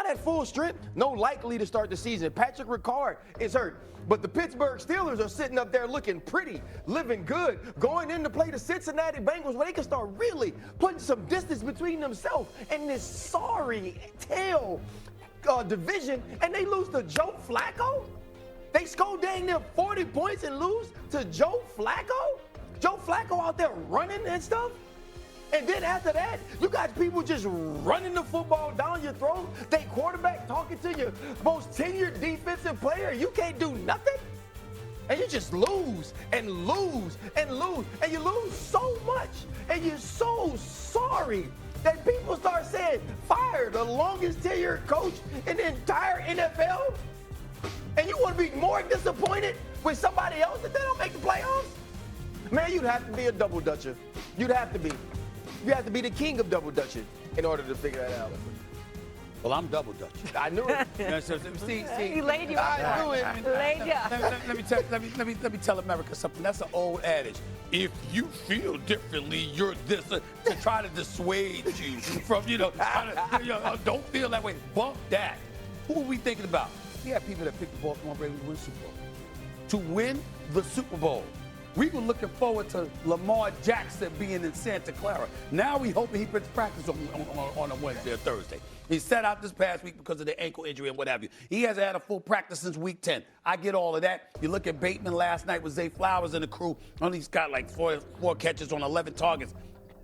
not at full strength, no likely to start the season. Patrick Ricard is hurt. But the Pittsburgh Steelers are sitting up there looking pretty, living good, going in to play the Cincinnati Bengals where they can start really putting some distance between themselves and this sorry tail division, and they lose to Joe Flacco? They score dang near 40 points and lose to Joe Flacco? Joe Flacco out there running and stuff? And then after that, you got people just running the football down your throat. They quarterback talking to your most tenured defensive player. You can't do nothing. And you just lose and lose and lose. And you lose so much. And you're so sorry that people start saying, fire the longest tenured coach in the entire NFL. And you want to be more disappointed with somebody else that they don't make the playoffs? Man, you'd have to be a double dutcher. You'd have to be. You have to be the king of double dutching in order to figure that out. Well, I'm double Dutch. I knew it. He laid you out. I knew it. Laid you. Let me tell America something. That's an old adage. If you feel differently, you're this to try to dissuade you from, don't feel that way. Bump that. Who are we thinking about? We have people that pick the Baltimore Ravens to win the Super Bowl. To win the Super Bowl. We were looking forward to Lamar Jackson being in Santa Clara. Now we hoping he puts practice on a Wednesday or Thursday. He sat out this past week because of the ankle injury and what have you. He hasn't had a full practice since week 10. I get all of that. You look at Bateman last night with Zay Flowers and the crew. Only he's got like four catches on 11 targets.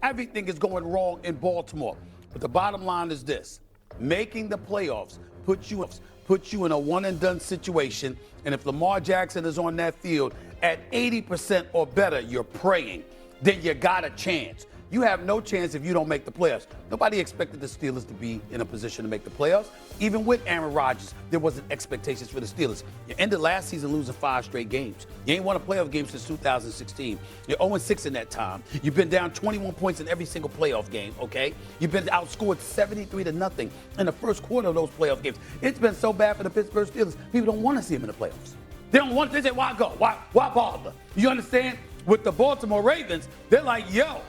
Everything is going wrong in Baltimore. But the bottom line is this. Making the playoffs puts you in a one-and-done situation. And if Lamar Jackson is on that field at 80% or better, you're praying, then you got a chance. You have no chance if you don't make the playoffs. Nobody expected the Steelers to be in a position to make the playoffs. Even with Aaron Rodgers, there wasn't expectations for the Steelers. You ended last season losing 5 straight games. You ain't won a playoff game since 2016. You're 0-6 in that time. You've been down 21 points in every single playoff game, okay? You've been outscored 73-0 in the first quarter of those playoff games. It's been so bad for the Pittsburgh Steelers, people don't want to see them in the playoffs. They don't want, they say, why go? Why bother? You understand? With the Baltimore Ravens, they're like, yo,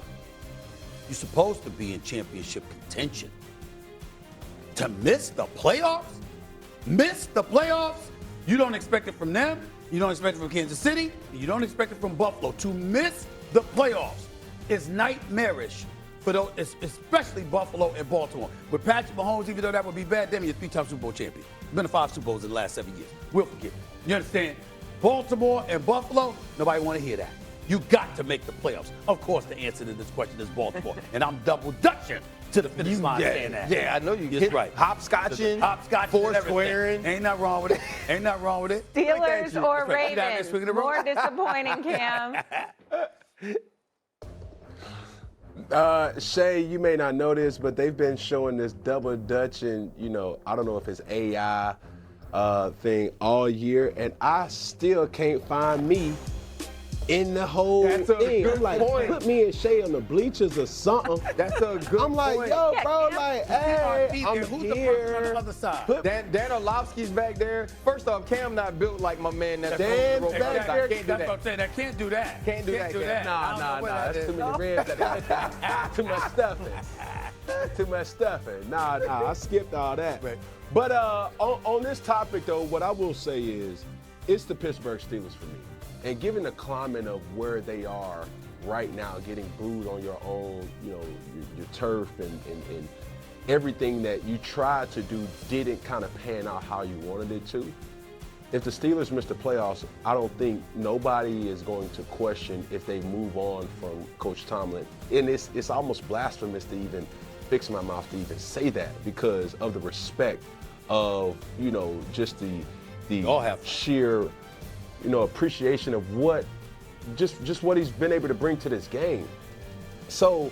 you're supposed to be in championship contention. To miss the playoffs? Miss the playoffs? You don't expect it from them. You don't expect it from Kansas City. You don't expect it from Buffalo. To miss the playoffs is nightmarish for those, especially Buffalo and Baltimore. With Patrick Mahomes, even though that would be bad, damn, you're a 3-time Super Bowl champion. You've been to 5 Super Bowls in the last 7 years. We'll forget. You understand? Baltimore and Buffalo, nobody want to hear that. You got to make the playoffs. Of course, the answer to this question is Baltimore. And I'm double dutching to the finish line saying that. Yeah, I know you get right. Hopscotching, four squaring. Ain't nothing wrong with it. Ain't nothing wrong with it. Steelers or Ravens? More disappointing, Cam. Shay, you may not know this, but they've been showing this double dutch and, I don't know if it's AI thing all year, and I still can't find me in the whole thing. I'm like, put me and Shay on the bleachers or something. That's a good I'm like, point. yo, bro, like, hey, I'm Who's here. the person on the other side? Dan Orlovsky's back there. First off, Cam not built like my man. Dan's back there. Can't do That's what I'm that. saying. That can't do that. Can't do that. Nah, that's too many ribs. Too much stuffing. Too much stuffing. Nah, I skipped all that. Right. But on this topic, though, what I will say is, it's the Pittsburgh Steelers for me. And given the climate of where they are right now, getting booed on your own, your turf and everything that you tried to do didn't kind of pan out how you wanted it to. If the Steelers miss the playoffs, I don't think nobody is going to question if they move on from Coach Tomlin. And it's almost blasphemous to even fix my mouth to even say that because of the respect of, just the sheer appreciation of what what he's been able to bring to this game. So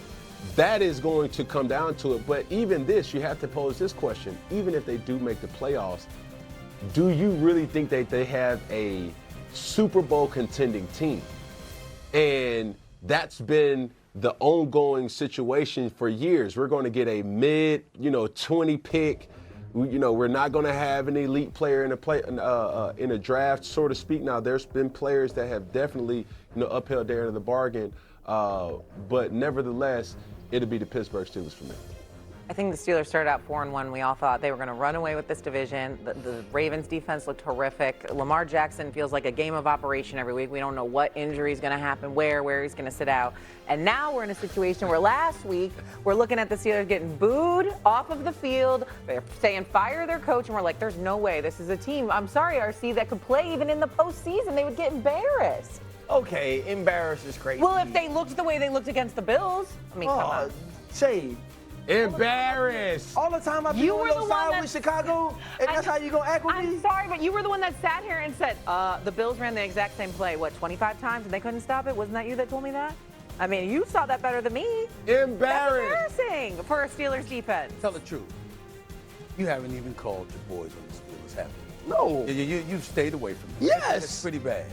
that is going to come down to it. But even this, you have to pose this question. Even if they do make the playoffs, do you really think that they have a Super Bowl contending team? And that's been the ongoing situation for years. We're going to get a mid, 20 pick. We're not going to have an elite player in a draft, so to speak. Now, there's been players that have definitely, upheld their end of the bargain. But nevertheless, it'll be the Pittsburgh Steelers for me. I think the Steelers started out 4-1. We all thought they were going to run away with this division. The Ravens defense looked horrific. Lamar Jackson feels like a game of operation every week. We don't know what injury is going to happen, where he's going to sit out. And now we're in a situation where last week we're looking at the Steelers getting booed off of the field. They're saying fire their coach, and we're like, there's no way this is a team, I'm sorry, RC, that could play even in the postseason. They would get embarrassed. Okay, embarrassed is crazy. Well, if they looked the way they looked against the Bills, I mean, come on. Shade. Embarrassed. All the time I be You on were your the one side that- with Chicago, and that's how you gonna act with me? I'm sorry, but you were the one that sat here and said the Bills ran the exact same play, 25 times, and they couldn't stop it? Wasn't that you that told me that? I mean, you saw that better than me. Embarrassed. That's embarrassing for a Steelers defense. Tell the truth. You haven't even called your boys on the Steelers, have you? No. You've stayed away from them. Yes. It's pretty bad.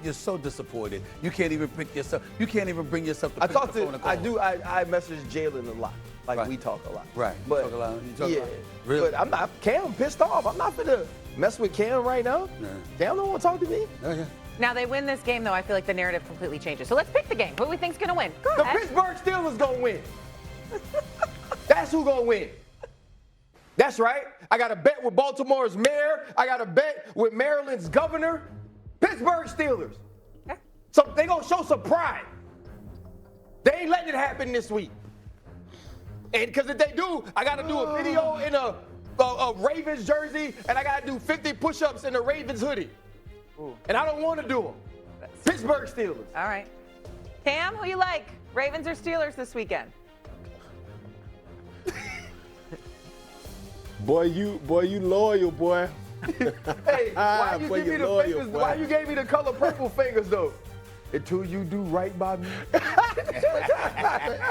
You're so disappointed. You can't even pick yourself. You can't even bring yourself to pick the phone and call. I message Jalen a lot. Like, Right. we talk a lot. Right. But, You talk a lot. You talk a yeah. lot. Really? But I'm not, Cam pissed off. I'm not gonna mess with Cam right now. Yeah. Cam don't want to talk to me. Oh, yeah. Now they win this game, though. I feel like the narrative completely changes. So let's pick the game. Who do we think's going to win? Go The ahead. Pittsburgh Steelers gonna win. That's who gonna win. That's right. I got a bet with Baltimore's mayor. I got a bet with Maryland's governor. Pittsburgh Steelers. Okay. So they gonna show some pride. They ain't letting it happen this week. And because if they do, I gotta do a video in a Ravens jersey, and I gotta do 50 push-ups in a Ravens hoodie. And I don't want to do them. Pittsburgh Steelers. All right. Cam, who you like? Ravens or Steelers this weekend? Boy, you loyal, boy. Hey, why you Boy, give me you the loyal, fingers? boy. Why you gave me the color purple fingers though? Until you do right by me.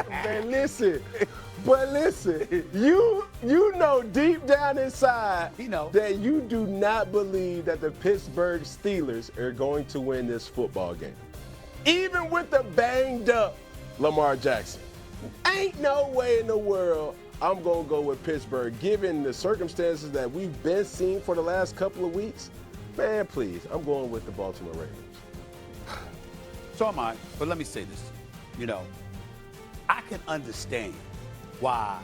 Man, listen. But listen, you know deep down inside He know. that you do not believe that the Pittsburgh Steelers are going to win this football game. Even with the banged up Lamar Jackson. Ain't no way in the world I'm going to go with Pittsburgh, given the circumstances that we've been seeing for the last couple of weeks. Man, please, I'm going with the Baltimore Ravens. So am I. But let me say this. You know, I can understand why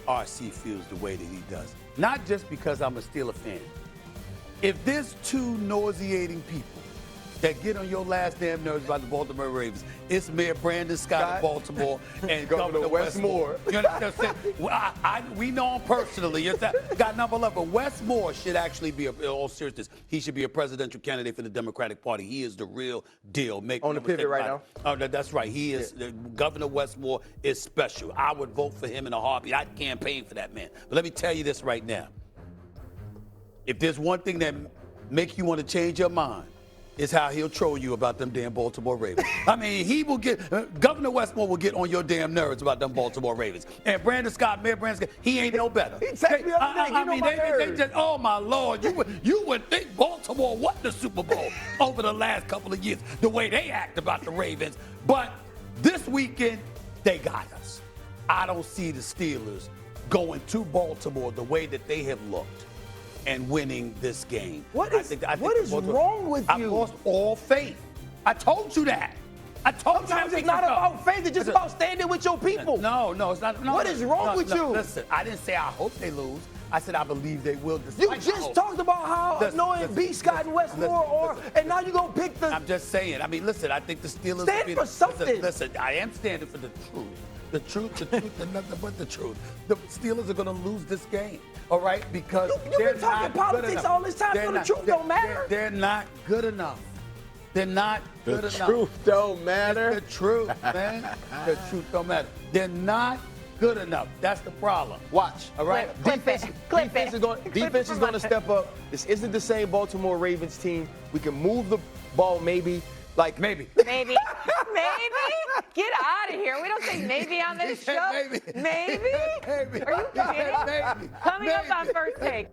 RC feels the way that he does. Not just because I'm a Steeler fan. If there's two nauseating people that get on your last damn nerves about the Baltimore Ravens, it's Mayor Brandon Scott of Baltimore and Governor Westmore. You understand what I'm saying? Well, we know him personally. You understand? Got number 11. But Westmore should actually be, in all seriousness, he should be a presidential candidate for the Democratic Party. He is the real deal. On the pivot right now? Oh, that's right. He is. Governor Westmore is special. I would vote for him in a heartbeat. I'd campaign for that man. But let me tell you this right now. If there's one thing that makes you want to change your mind, is how he'll troll you about them damn Baltimore Ravens. I mean, he will get, Governor Westmore will get on your damn nerves about them Baltimore Ravens. And Brandon Scott, Mayor Brandon Scott, he ain't no better. He texted me the other day, I mean, they just, oh my Lord, you would think Baltimore won the Super Bowl over the last couple of years, the way they act about the Ravens. But this weekend, they got us. I don't see the Steelers going to Baltimore the way that they have looked and winning this game. What is wrong with I've you? lost all faith. I told you that. I told you Sometimes that. it's not about faith. It's just about standing with your people. No, it's not. No, What is wrong with you? Listen, I didn't say I hope they lose. I said I believe they will. You just talked about how annoying B. Scott and Westmore are, and now you're going to pick the... I'm just saying. I mean, listen, I think the Steelers... Stand for something. Listen, I am standing for the truth. The truth, and nothing but the truth. The Steelers are going to lose this game, all right? Because You've been talking politics all this time, so the truth don't matter. They're not good enough. They're not good enough. The truth don't matter. It's the truth, man. The truth don't matter. They're not good enough. That's the problem. Watch. All right? Defense Defense is going to step up. This isn't the same Baltimore Ravens team. We can move the ball maybe. Like Maybe. Maybe. Get out of here. We don't say maybe on this show. Maybe. Maybe? Maybe. Are you kidding? Maybe. Coming up on Maybe. First Take.